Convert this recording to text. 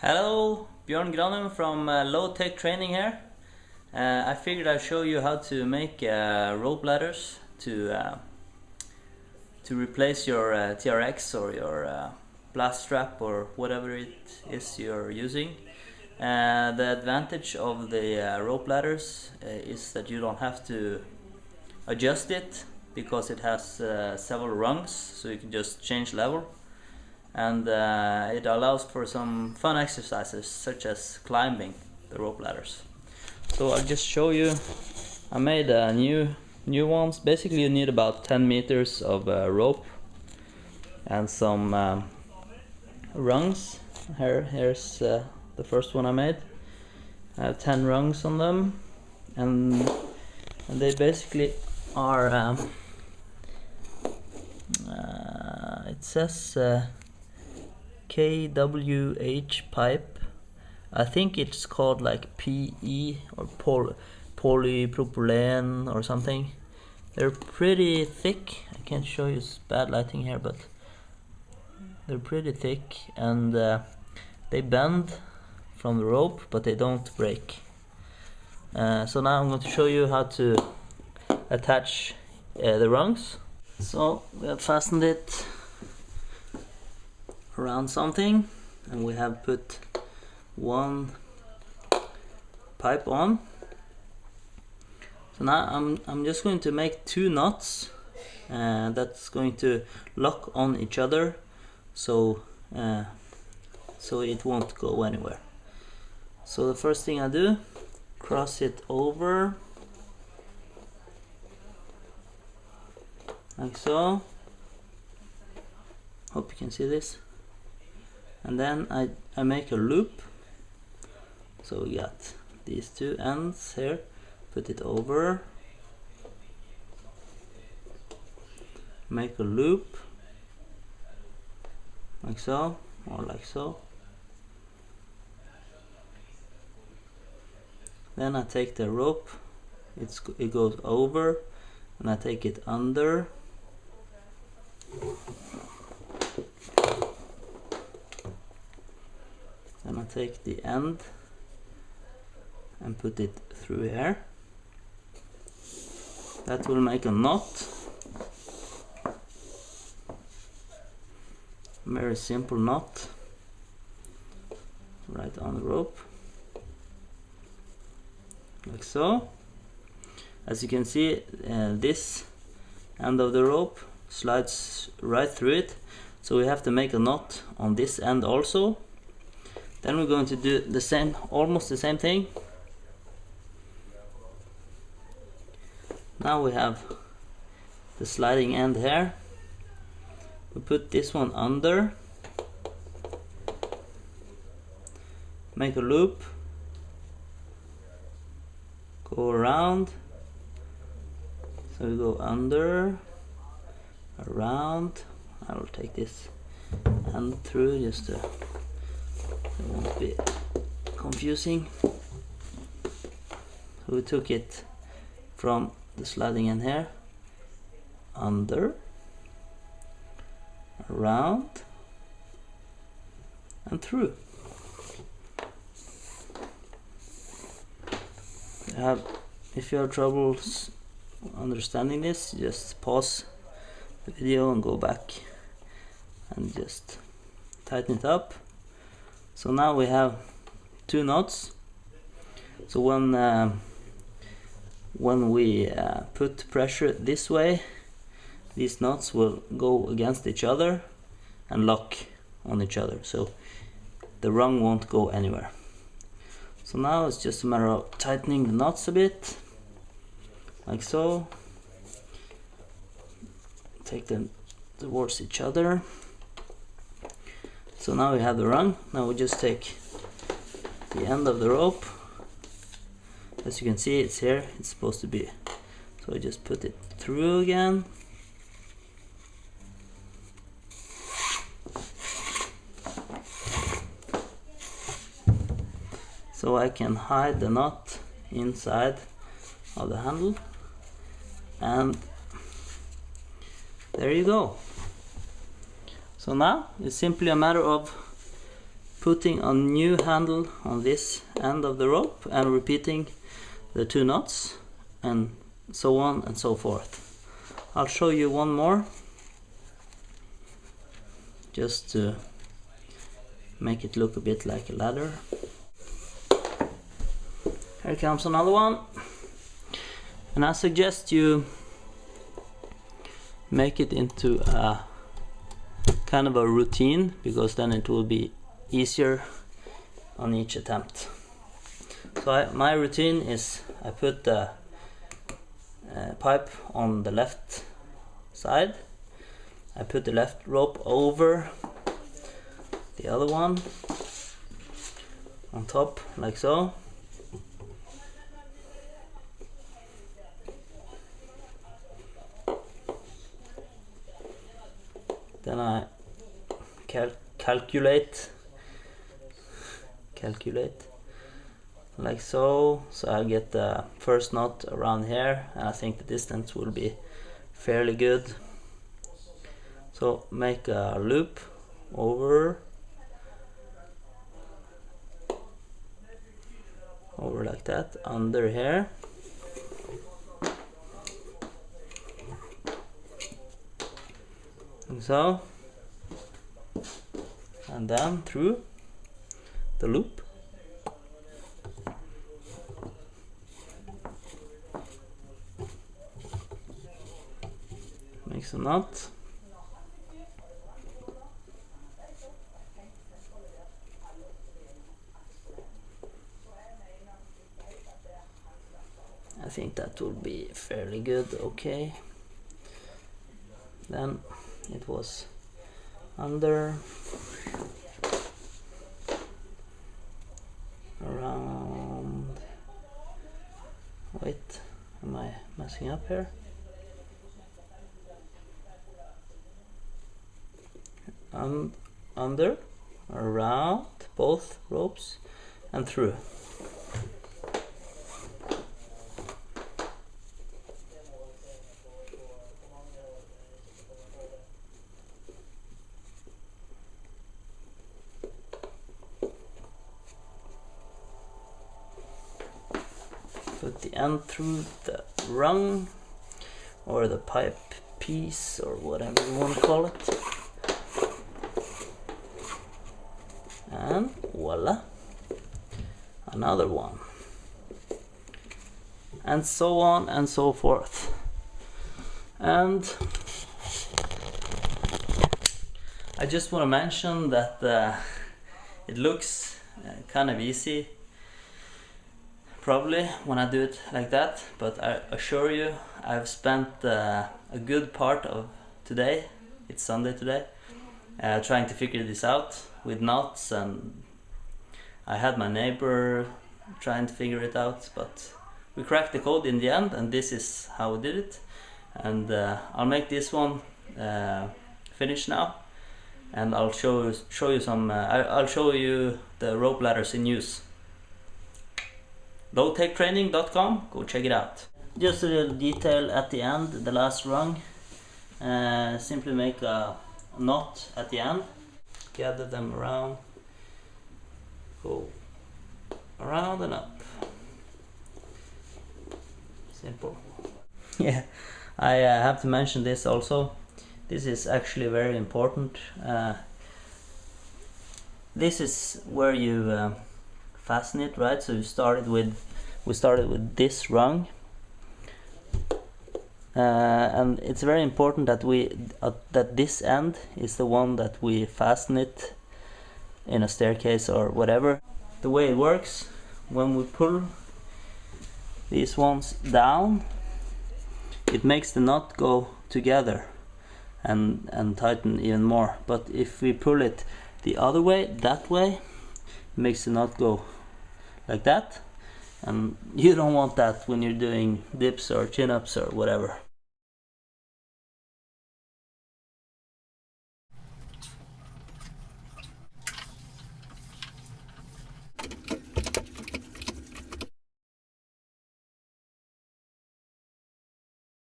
Hello, Björn Granum from Low Tech Training here. I figured I'd show you how to make rope ladders to replace your TRX or your blast strap or whatever it is you're using. The advantage of the rope ladders is that you don't have to adjust it because it has several rungs, so you can just change level. And it allows for some fun exercises such as climbing the rope ladders. So I'll just show you. I made new ones. Basically you need about 10 meters of rope and some rungs. Here's the first one I made. I have 10 rungs on them, and they basically are it says KWH pipe. I think it's called like PE or polypropylene or something. They're pretty thick. I can't show you, it's bad lighting here, but they're pretty thick, and they bend from the rope but they don't break. So now I'm going to show you how to attach the rungs. So we have fastened it around something, and we have put one pipe on. So now I'm just going to make two knots that's going to lock on each other, so it won't go anywhere. So the first thing I do, cross it over like so. Hope you can see this. And then I make a loop. So we got these two ends here, put it over, make a loop like so, or like so. Then I take the rope, it goes over, and I take it under. Then I take the end and put it through here. That will make a knot. Very simple knot right on the rope, like so. As you can see, this end of the rope slides right through it, so we have to make a knot on this end also. Then we're going to do the same, almost the same thing. Now we have the sliding end here. We put this one under, make a loop, go around. So we go under, around. I will take this end through just to, it won't be confusing. So we took it from the sliding end here, under, around, and through. If you have troubles understanding this, just pause the video and go back and just tighten it up. So now we have two knots. So when we put pressure this way, these knots will go against each other and lock on each other, so the rung won't go anywhere. So now it's just a matter of tightening the knots a bit, like so. Take them towards each other. So now we have the rung. Now we just take the end of the rope. As you can see, it's here, it's supposed to be. So I just put it through again. So I can hide the knot inside of the handle, and there you go. So now it's simply a matter of putting a new handle on this end of the rope and repeating the 2 knots, and so on and so forth. I'll show you one more just to make it look a bit like a ladder. Here comes another one, and I suggest you make it into a kind of a routine, because then it will be easier on each attempt. So my routine is I put the pipe on the left side, I put the left rope over the other one on top like so, then I calculate like so I get the first knot around here, and I think the distance will be fairly good. So make a loop over like that, under here, like so, and then through the loop. Makes a knot. I think that will be fairly good. Okay, then it was under, around, wait, am I messing up here? And under, around both ropes and through. Put the end through the rung or the pipe piece or whatever you want to call it, and voila, another one, and so on and so forth. And I just want to mention that it looks kind of easy probably when I do it like that, but I assure you I've spent a good part of today, it's Sunday today, trying to figure this out with knots, and I had my neighbor trying to figure it out, but we cracked the code in the end, and this is how we did it. And I'll make this one finished now, and I'll show you some. I'll show you the rope ladders in use. lowtechtraining.com, go check it out. Just a little detail at the end, the last rung. Simply make a knot at the end, gather them around, go around and up. Simple. Yeah, I have to mention this also. This is actually very important. This is where you fasten it, right? So we started with this rung, and it's very important that that this end is the one that we fasten it in a staircase or whatever. The way it works, when we pull these ones down, it makes the knot go together and tighten even more. But if we pull it the other way, that way, it makes the knot go like that, and you don't want that when you're doing dips or chin-ups or whatever.